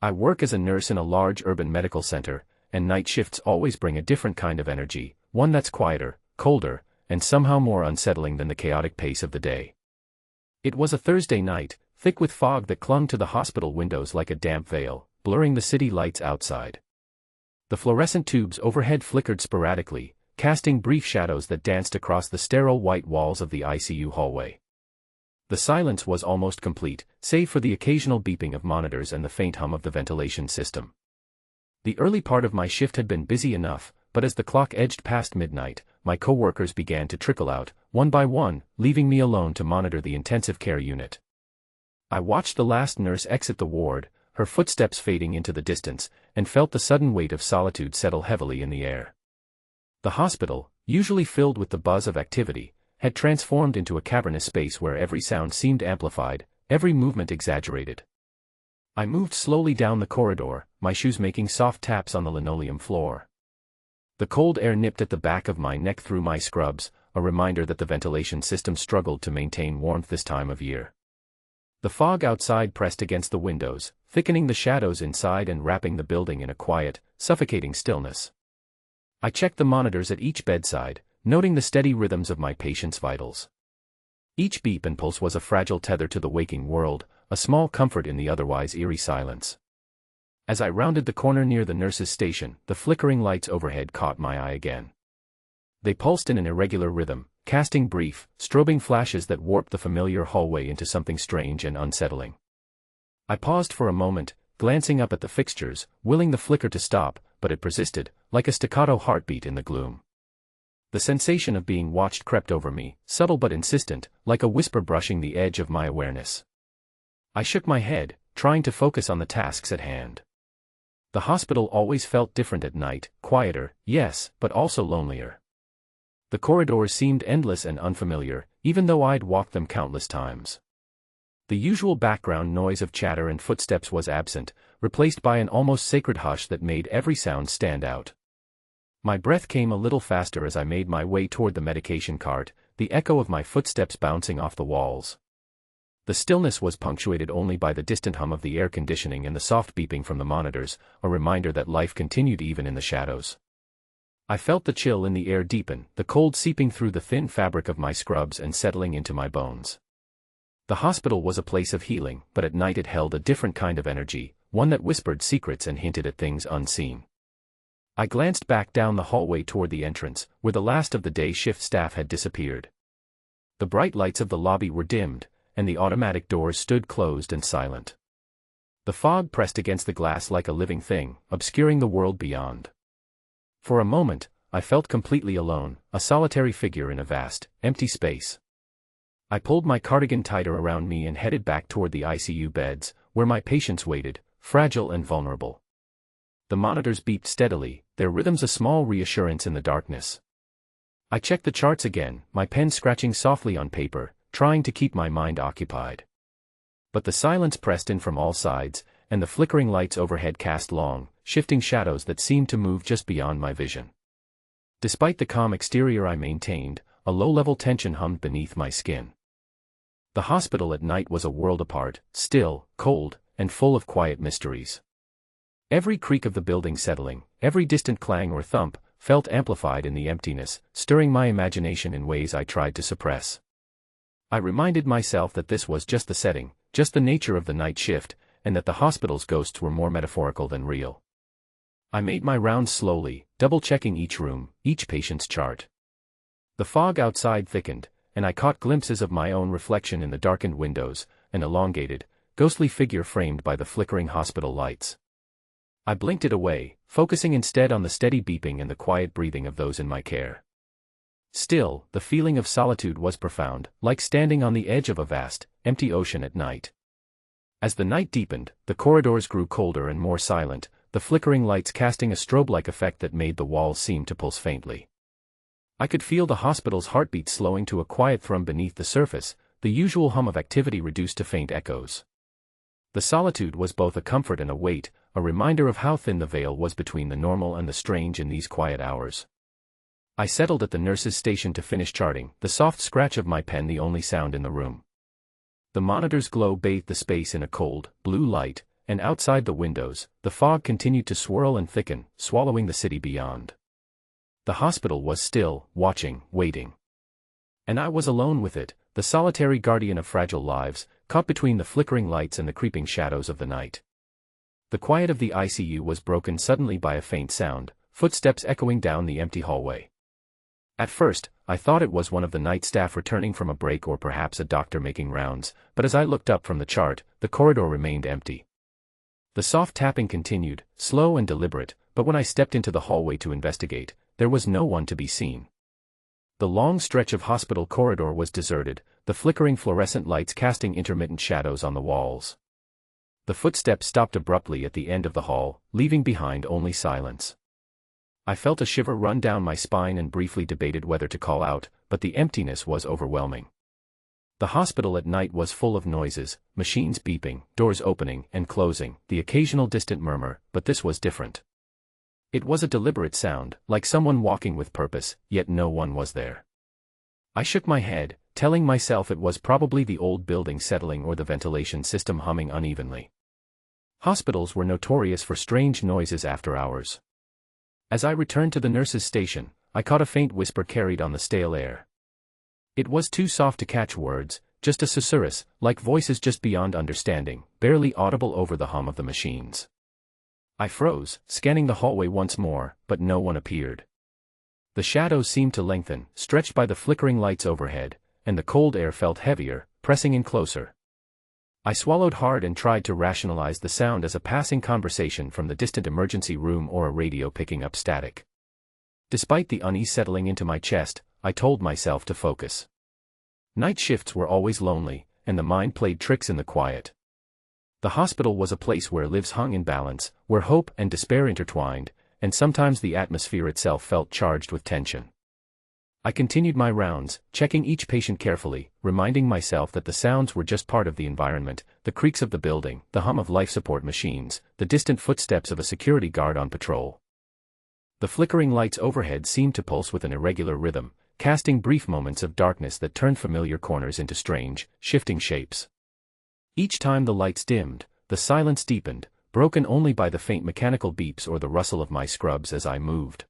I work as a nurse in a large urban medical center, and night shifts always bring a different kind of energy, one that's quieter, colder, and somehow more unsettling than the chaotic pace of the day. It was a Thursday night, thick with fog that clung to the hospital windows like a damp veil, blurring the city lights outside. The fluorescent tubes overhead flickered sporadically, casting brief shadows that danced across the sterile white walls of the ICU hallway. The silence was almost complete, save for the occasional beeping of monitors and the faint hum of the ventilation system. The early part of my shift had been busy enough, but as the clock edged past midnight, my co-workers began to trickle out, one by one, leaving me alone to monitor the intensive care unit. I watched the last nurse exit the ward, her footsteps fading into the distance, and felt the sudden weight of solitude settle heavily in the air. The hospital, usually filled with the buzz of activity, had transformed into a cavernous space where every sound seemed amplified, every movement exaggerated. I moved slowly down the corridor, my shoes making soft taps on the linoleum floor. The cold air nipped at the back of my neck through my scrubs, a reminder that the ventilation system struggled to maintain warmth this time of year. The fog outside pressed against the windows, thickening the shadows inside and wrapping the building in a quiet, suffocating stillness. I checked the monitors at each bedside, noting the steady rhythms of my patients' vitals. Each beep and pulse was a fragile tether to the waking world, a small comfort in the otherwise eerie silence. As I rounded the corner near the nurse's station, the flickering lights overhead caught my eye again. They pulsed in an irregular rhythm, casting brief, strobing flashes that warped the familiar hallway into something strange and unsettling. I paused for a moment, glancing up at the fixtures, willing the flicker to stop, but it persisted, like a staccato heartbeat in the gloom. The sensation of being watched crept over me, subtle but insistent, like a whisper brushing the edge of my awareness. I shook my head, trying to focus on the tasks at hand. The hospital always felt different at night, quieter, yes, but also lonelier. The corridors seemed endless and unfamiliar, even though I'd walked them countless times. The usual background noise of chatter and footsteps was absent, replaced by an almost sacred hush that made every sound stand out. My breath came a little faster as I made my way toward the medication cart, the echo of my footsteps bouncing off the walls. The stillness was punctuated only by the distant hum of the air conditioning and the soft beeping from the monitors, a reminder that life continued even in the shadows. I felt the chill in the air deepen, the cold seeping through the thin fabric of my scrubs and settling into my bones. The hospital was a place of healing, but at night it held a different kind of energy, one that whispered secrets and hinted at things unseen. I glanced back down the hallway toward the entrance, where the last of the day shift staff had disappeared. The bright lights of the lobby were dimmed, and the automatic doors stood closed and silent. The fog pressed against the glass like a living thing, obscuring the world beyond. For a moment, I felt completely alone, a solitary figure in a vast, empty space. I pulled my cardigan tighter around me and headed back toward the ICU beds, where my patients waited, fragile and vulnerable. The monitors beeped steadily, their rhythms a small reassurance in the darkness. I checked the charts again, my pen scratching softly on paper, trying to keep my mind occupied. But the silence pressed in from all sides, and the flickering lights overhead cast long, shifting shadows that seemed to move just beyond my vision. Despite the calm exterior I maintained, a low-level tension hummed beneath my skin. The hospital at night was a world apart, still, cold, and full of quiet mysteries. Every creak of the building settling, every distant clang or thump, felt amplified in the emptiness, stirring my imagination in ways I tried to suppress. I reminded myself that this was just the setting, just the nature of the night shift, and that the hospital's ghosts were more metaphorical than real. I made my rounds slowly, double-checking each room, each patient's chart. The fog outside thickened, and I caught glimpses of my own reflection in the darkened windows, an elongated, ghostly figure framed by the flickering hospital lights. I blinked it away, focusing instead on the steady beeping and the quiet breathing of those in my care. Still, the feeling of solitude was profound, like standing on the edge of a vast, empty ocean at night. As the night deepened, the corridors grew colder and more silent, the flickering lights casting a strobe-like effect that made the walls seem to pulse faintly. I could feel the hospital's heartbeat slowing to a quiet thrum beneath the surface, the usual hum of activity reduced to faint echoes. The solitude was both a comfort and a weight, a reminder of how thin the veil was between the normal and the strange in these quiet hours. I settled at the nurse's station to finish charting, the soft scratch of my pen the only sound in the room. The monitor's glow bathed the space in a cold, blue light, and outside the windows, the fog continued to swirl and thicken, swallowing the city beyond. The hospital was still, watching, waiting. And I was alone with it, the solitary guardian of fragile lives, caught between the flickering lights and the creeping shadows of the night. The quiet of the ICU was broken suddenly by a faint sound, footsteps echoing down the empty hallway. At first, I thought it was one of the night staff returning from a break or perhaps a doctor making rounds, but as I looked up from the chart, the corridor remained empty. The soft tapping continued, slow and deliberate, but when I stepped into the hallway to investigate, there was no one to be seen. The long stretch of hospital corridor was deserted, the flickering fluorescent lights casting intermittent shadows on the walls. The footsteps stopped abruptly at the end of the hall, leaving behind only silence. I felt a shiver run down my spine and briefly debated whether to call out, but the emptiness was overwhelming. The hospital at night was full of noises, machines beeping, doors opening and closing, the occasional distant murmur, but this was different. It was a deliberate sound, like someone walking with purpose, yet no one was there. I shook my head, telling myself it was probably the old building settling or the ventilation system humming unevenly. Hospitals were notorious for strange noises after hours. As I returned to the nurse's station, I caught a faint whisper carried on the stale air. It was too soft to catch words, just a susurrus, like voices just beyond understanding, barely audible over the hum of the machines. I froze, scanning the hallway once more, but no one appeared. The shadows seemed to lengthen, stretched by the flickering lights overhead, and the cold air felt heavier, pressing in closer. I swallowed hard and tried to rationalize the sound as a passing conversation from the distant emergency room or a radio picking up static. Despite the unease settling into my chest, I told myself to focus. Night shifts were always lonely, and the mind played tricks in the quiet. The hospital was a place where lives hung in balance, where hope and despair intertwined, and sometimes the atmosphere itself felt charged with tension. I continued my rounds, checking each patient carefully, reminding myself that the sounds were just part of the environment, the creaks of the building, the hum of life support machines, the distant footsteps of a security guard on patrol. The flickering lights overhead seemed to pulse with an irregular rhythm, casting brief moments of darkness that turned familiar corners into strange, shifting shapes. Each time the lights dimmed, the silence deepened, broken only by the faint mechanical beeps or the rustle of my scrubs as I moved.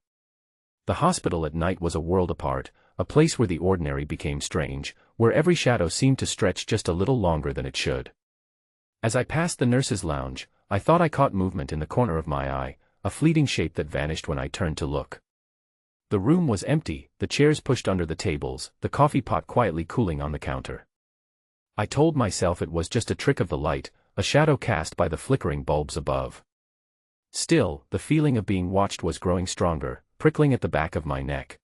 The hospital at night was a world apart, a place where the ordinary became strange, where every shadow seemed to stretch just a little longer than it should. As I passed the nurse's lounge, I thought I caught movement in the corner of my eye, a fleeting shape that vanished when I turned to look. The room was empty, the chairs pushed under the tables, the coffee pot quietly cooling on the counter. I told myself it was just a trick of the light, a shadow cast by the flickering bulbs above. Still, the feeling of being watched was growing stronger, prickling at the back of my neck.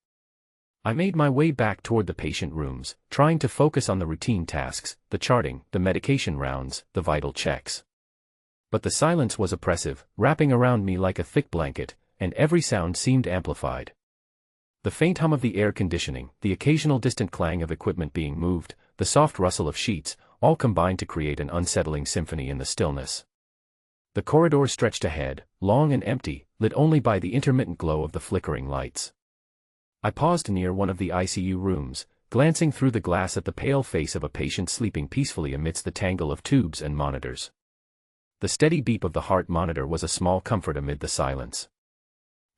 I made my way back toward the patient rooms, trying to focus on the routine tasks, the charting, the medication rounds, the vital checks. But the silence was oppressive, wrapping around me like a thick blanket, and every sound seemed amplified. The faint hum of the air conditioning, the occasional distant clang of equipment being moved, the soft rustle of sheets, all combined to create an unsettling symphony in the stillness. The corridor stretched ahead, long and empty, lit only by the intermittent glow of the flickering lights. I paused near one of the ICU rooms, glancing through the glass at the pale face of a patient sleeping peacefully amidst the tangle of tubes and monitors. The steady beep of the heart monitor was a small comfort amid the silence.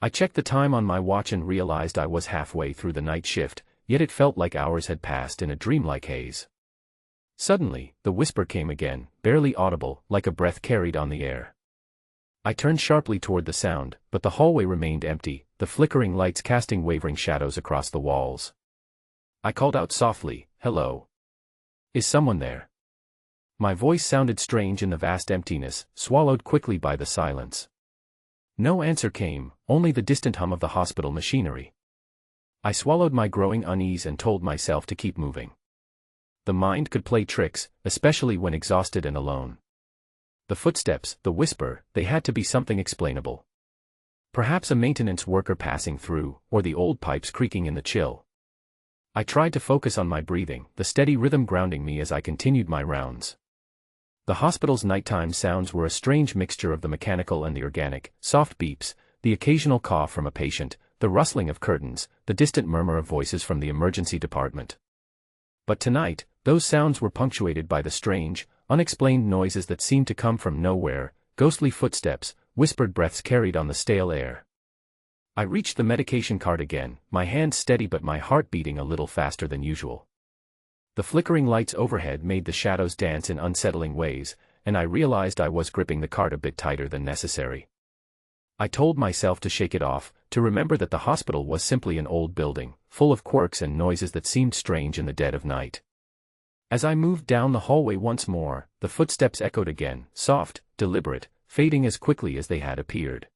I checked the time on my watch and realized I was halfway through the night shift, yet it felt like hours had passed in a dreamlike haze. Suddenly, the whisper came again, barely audible, like a breath carried on the air. I turned sharply toward the sound, but the hallway remained empty, the flickering lights casting wavering shadows across the walls. I called out softly, "Hello? Is someone there?" My voice sounded strange in the vast emptiness, swallowed quickly by the silence. No answer came, only the distant hum of the hospital machinery. I swallowed my growing unease and told myself to keep moving. The mind could play tricks, especially when exhausted and alone. The footsteps, the whisper, they had to be something explainable. Perhaps a maintenance worker passing through, or the old pipes creaking in the chill. I tried to focus on my breathing, the steady rhythm grounding me as I continued my rounds. The hospital's nighttime sounds were a strange mixture of the mechanical and the organic, soft beeps, the occasional cough from a patient, the rustling of curtains, the distant murmur of voices from the emergency department. But tonight, those sounds were punctuated by the strange, unexplained noises that seemed to come from nowhere, ghostly footsteps, whispered breaths carried on the stale air. I reached the medication cart again, my hand steady but my heart beating a little faster than usual. The flickering lights overhead made the shadows dance in unsettling ways, and I realized I was gripping the cart a bit tighter than necessary. I told myself to shake it off, to remember that the hospital was simply an old building, full of quirks and noises that seemed strange in the dead of night. As I moved down the hallway once more, the footsteps echoed again, soft, deliberate, fading as quickly as they had appeared.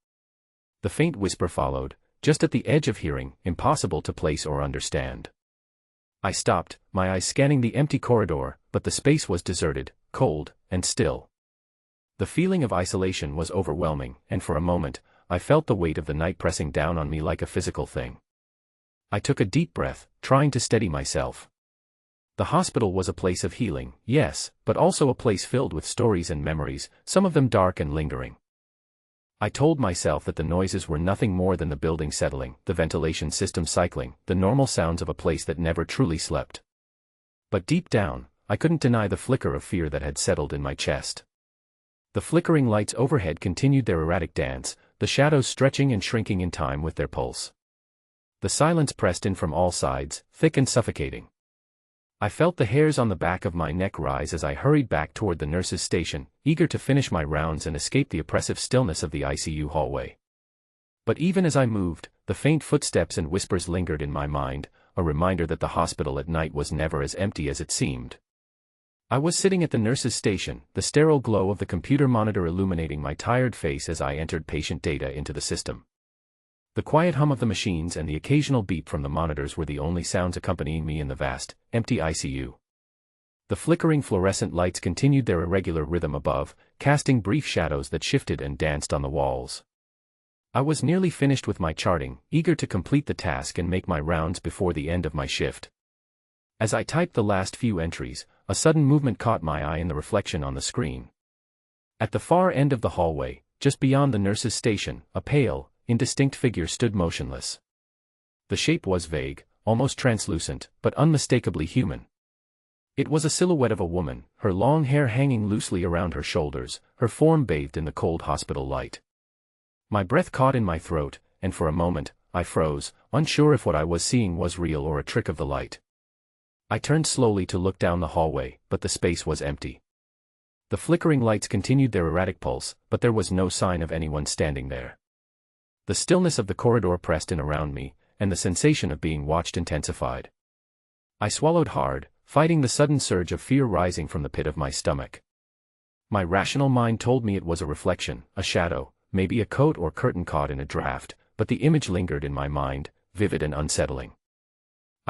The faint whisper followed, just at the edge of hearing, impossible to place or understand. I stopped, my eyes scanning the empty corridor, but the space was deserted, cold, and still. The feeling of isolation was overwhelming, and for a moment, I felt the weight of the night pressing down on me like a physical thing. I took a deep breath, trying to steady myself. The hospital was a place of healing, yes, but also a place filled with stories and memories, some of them dark and lingering. I told myself that the noises were nothing more than the building settling, the ventilation system cycling, the normal sounds of a place that never truly slept. But deep down, I couldn't deny the flicker of fear that had settled in my chest. The flickering lights overhead continued their erratic dance, the shadows stretching and shrinking in time with their pulse. The silence pressed in from all sides, thick and suffocating. I felt the hairs on the back of my neck rise as I hurried back toward the nurse's station, eager to finish my rounds and escape the oppressive stillness of the ICU hallway. But even as I moved, the faint footsteps and whispers lingered in my mind, a reminder that the hospital at night was never as empty as it seemed. I was sitting at the nurse's station, the sterile glow of the computer monitor illuminating my tired face as I entered patient data into the system. The quiet hum of the machines and the occasional beep from the monitors were the only sounds accompanying me in the vast, empty ICU. The flickering fluorescent lights continued their irregular rhythm above, casting brief shadows that shifted and danced on the walls. I was nearly finished with my charting, eager to complete the task and make my rounds before the end of my shift. As I typed the last few entries, a sudden movement caught my eye in the reflection on the screen. At the far end of the hallway, just beyond the nurse's station, a pale, indistinct figure stood motionless. The shape was vague, almost translucent, but unmistakably human. It was a silhouette of a woman, her long hair hanging loosely around her shoulders, her form bathed in the cold hospital light. My breath caught in my throat, and for a moment, I froze, unsure if what I was seeing was real or a trick of the light. I turned slowly to look down the hallway, but the space was empty. The flickering lights continued their erratic pulse, but there was no sign of anyone standing there. The stillness of the corridor pressed in around me, and the sensation of being watched intensified. I swallowed hard, fighting the sudden surge of fear rising from the pit of my stomach. My rational mind told me it was a reflection, a shadow, maybe a coat or curtain caught in a draft, but the image lingered in my mind, vivid and unsettling.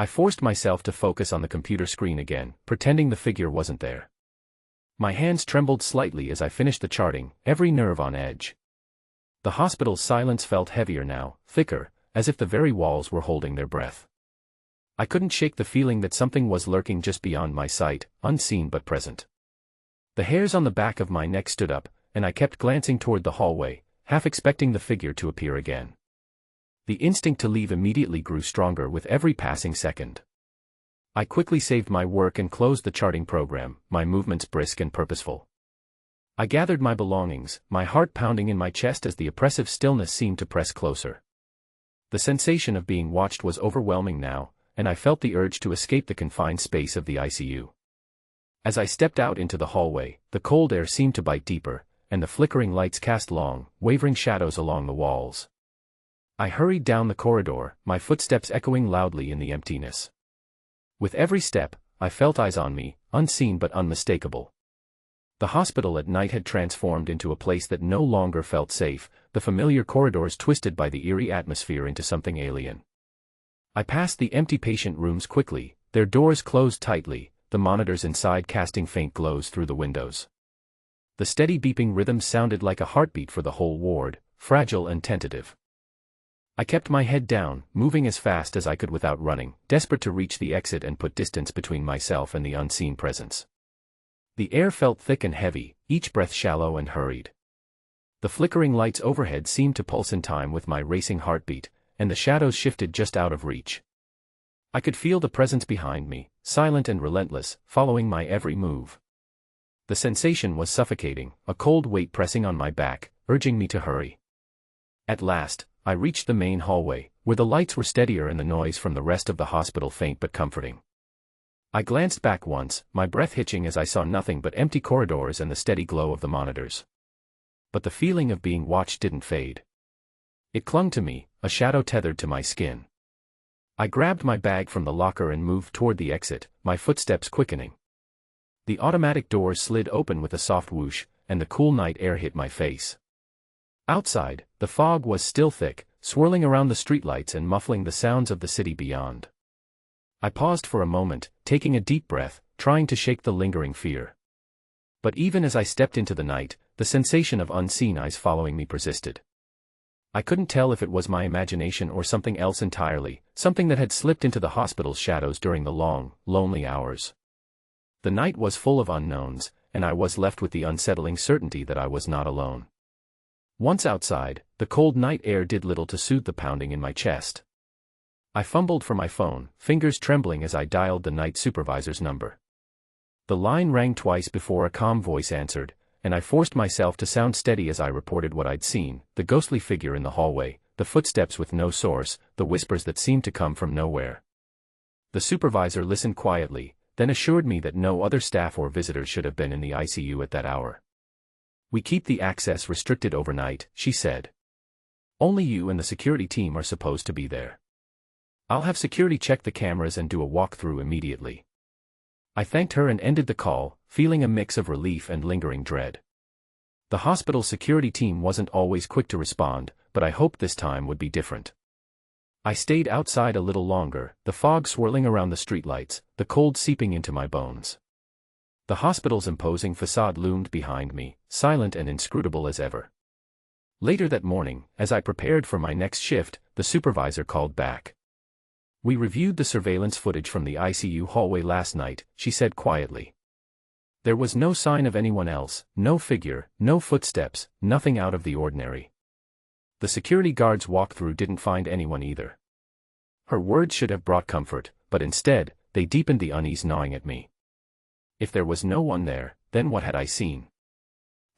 I forced myself to focus on the computer screen again, pretending the figure wasn't there. My hands trembled slightly as I finished the charting, every nerve on edge. The hospital's silence felt heavier now, thicker, as if the very walls were holding their breath. I couldn't shake the feeling that something was lurking just beyond my sight, unseen but present. The hairs on the back of my neck stood up, and I kept glancing toward the hallway, half expecting the figure to appear again. The instinct to leave immediately grew stronger with every passing second. I quickly saved my work and closed the charting program, my movements brisk and purposeful. I gathered my belongings, my heart pounding in my chest as the oppressive stillness seemed to press closer. The sensation of being watched was overwhelming now, and I felt the urge to escape the confined space of the ICU. As I stepped out into the hallway, the cold air seemed to bite deeper, and the flickering lights cast long, wavering shadows along the walls. I hurried down the corridor, my footsteps echoing loudly in the emptiness. With every step, I felt eyes on me, unseen but unmistakable. The hospital at night had transformed into a place that no longer felt safe, the familiar corridors twisted by the eerie atmosphere into something alien. I passed the empty patient rooms quickly, their doors closed tightly, the monitors inside casting faint glows through the windows. The steady beeping rhythm sounded like a heartbeat for the whole ward, fragile and tentative. I kept my head down, moving as fast as I could without running, desperate to reach the exit and put distance between myself and the unseen presence. The air felt thick and heavy, each breath shallow and hurried. The flickering lights overhead seemed to pulse in time with my racing heartbeat, and the shadows shifted just out of reach. I could feel the presence behind me, silent and relentless, following my every move. The sensation was suffocating, a cold weight pressing on my back, urging me to hurry. At last, I reached the main hallway, where the lights were steadier and the noise from the rest of the hospital faint but comforting. I glanced back once, my breath hitching as I saw nothing but empty corridors and the steady glow of the monitors. But the feeling of being watched didn't fade. It clung to me, a shadow tethered to my skin. I grabbed my bag from the locker and moved toward the exit, my footsteps quickening. The automatic doors slid open with a soft whoosh, and the cool night air hit my face. Outside, the fog was still thick, swirling around the streetlights and muffling the sounds of the city beyond. I paused for a moment, taking a deep breath, trying to shake the lingering fear. But even as I stepped into the night, the sensation of unseen eyes following me persisted. I couldn't tell if it was my imagination or something else entirely, something that had slipped into the hospital's shadows during the long, lonely hours. The night was full of unknowns, and I was left with the unsettling certainty that I was not alone. Once outside, the cold night air did little to soothe the pounding in my chest. I fumbled for my phone, fingers trembling as I dialed the night supervisor's number. The line rang twice before a calm voice answered, and I forced myself to sound steady as I reported what I'd seen: the ghostly figure in the hallway, the footsteps with no source, the whispers that seemed to come from nowhere. The supervisor listened quietly, then assured me that no other staff or visitors should have been in the ICU at that hour. "We keep the access restricted overnight," she said. "Only you and the security team are supposed to be there. I'll have security check the cameras and do a walkthrough immediately." I thanked her and ended the call, feeling a mix of relief and lingering dread. The hospital security team wasn't always quick to respond, but I hoped this time would be different. I stayed outside a little longer, the fog swirling around the streetlights, the cold seeping into my bones. The hospital's imposing facade loomed behind me, silent and inscrutable as ever. Later that morning, as I prepared for my next shift, the supervisor called back. "We reviewed the surveillance footage from the ICU hallway last night," she said quietly. "There was no sign of anyone else, no figure, no footsteps, nothing out of the ordinary. The security guards' walkthrough didn't find anyone either." Her words should have brought comfort, but instead, they deepened the unease gnawing at me. If there was no one there, then what had I seen?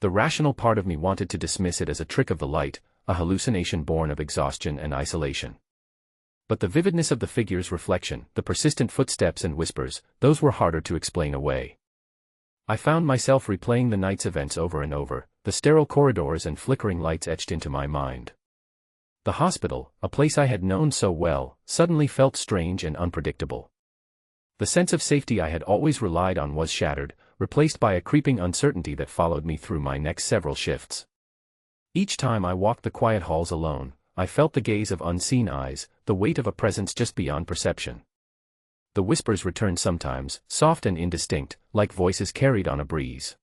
The rational part of me wanted to dismiss it as a trick of the light, a hallucination born of exhaustion and isolation. But the vividness of the figure's reflection, the persistent footsteps and whispers, those were harder to explain away. I found myself replaying the night's events over and over, the sterile corridors and flickering lights etched into my mind. The hospital, a place I had known so well, suddenly felt strange and unpredictable. The sense of safety I had always relied on was shattered, replaced by a creeping uncertainty that followed me through my next several shifts. Each time I walked the quiet halls alone, I felt the gaze of unseen eyes, the weight of a presence just beyond perception. The whispers returned sometimes, soft and indistinct, like voices carried on a breeze.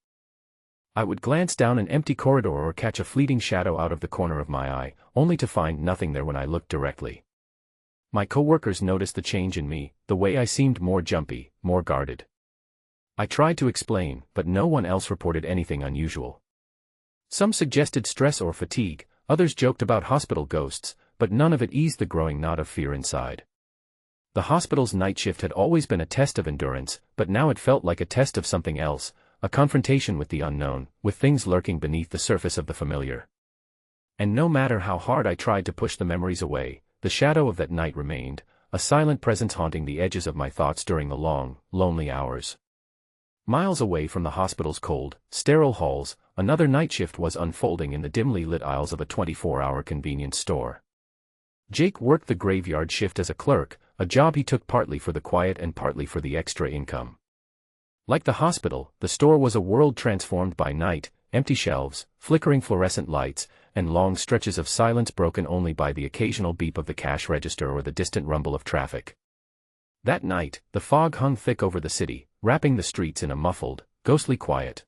I would glance down an empty corridor or catch a fleeting shadow out of the corner of my eye, only to find nothing there when I looked directly. My coworkers noticed the change in me, the way I seemed more jumpy, more guarded. I tried to explain, but no one else reported anything unusual. Some suggested stress or fatigue, others joked about hospital ghosts, but none of it eased the growing knot of fear inside. The hospital's night shift had always been a test of endurance, but now it felt like a test of something else, a confrontation with the unknown, with things lurking beneath the surface of the familiar. And no matter how hard I tried to push the memories away, the shadow of that night remained, a silent presence haunting the edges of my thoughts during the long, lonely hours. Miles away from the hospital's cold, sterile halls, another night shift was unfolding in the dimly lit aisles of a 24-hour convenience store. Jake worked the graveyard shift as a clerk, a job he took partly for the quiet and partly for the extra income. Like the hospital, the store was a world transformed by night, empty shelves, flickering fluorescent lights, and long stretches of silence broken only by the occasional beep of the cash register or the distant rumble of traffic. That night, the fog hung thick over the city, wrapping the streets in a muffled, ghostly quiet.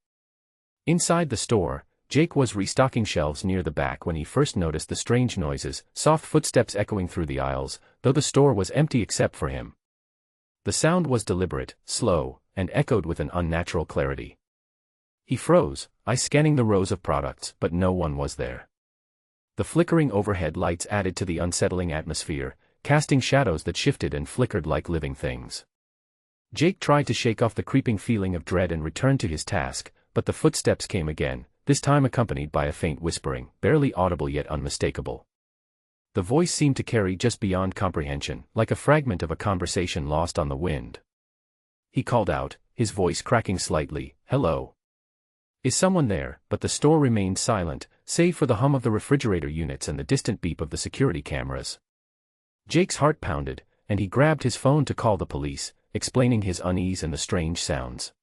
Inside the store, Jake was restocking shelves near the back when he first noticed the strange noises, soft footsteps echoing through the aisles, though the store was empty except for him. The sound was deliberate, slow, and echoed with an unnatural clarity. He froze, eyes scanning the rows of products, but no one was there. The flickering overhead lights added to the unsettling atmosphere, casting shadows that shifted and flickered like living things. Jake tried to shake off the creeping feeling of dread and return to his task, but the footsteps came again, this time accompanied by a faint whispering, barely audible yet unmistakable. The voice seemed to carry just beyond comprehension, like a fragment of a conversation lost on the wind. He called out, his voice cracking slightly, "Hello. Is someone there?" But the store remained silent, save for the hum of the refrigerator units and the distant beep of the security cameras. Jake's heart pounded, and he grabbed his phone to call the police, explaining his unease and the strange sounds.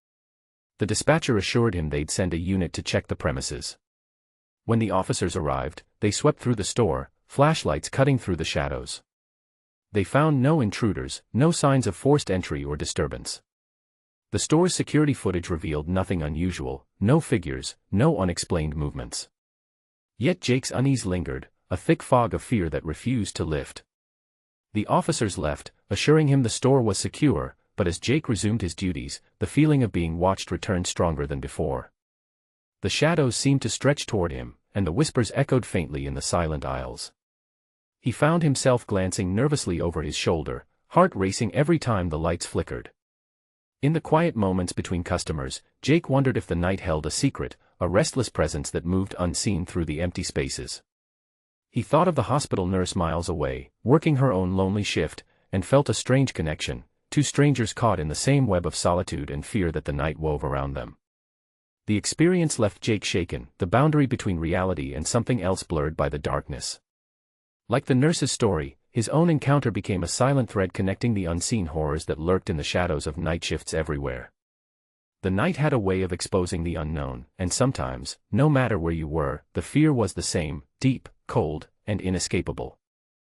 The dispatcher assured him they'd send a unit to check the premises. When the officers arrived, they swept through the store, flashlights cutting through the shadows. They found no intruders, no signs of forced entry or disturbance. The store's security footage revealed nothing unusual, no figures, no unexplained movements. Yet Jake's unease lingered, a thick fog of fear that refused to lift. The officers left, assuring him the store was secure, but as Jake resumed his duties, the feeling of being watched returned stronger than before. The shadows seemed to stretch toward him, and the whispers echoed faintly in the silent aisles. He found himself glancing nervously over his shoulder, heart racing every time the lights flickered. In the quiet moments between customers, Jake wondered if the night held a secret, a restless presence that moved unseen through the empty spaces. He thought of the hospital nurse miles away, working her own lonely shift, and felt a strange connection, two strangers caught in the same web of solitude and fear that the night wove around them. The experience left Jake shaken, the boundary between reality and something else blurred by the darkness. Like the nurse's story, his own encounter became a silent thread connecting the unseen horrors that lurked in the shadows of night shifts everywhere. The night had a way of exposing the unknown, and sometimes, no matter where you were, the fear was the same, deep, cold, and inescapable.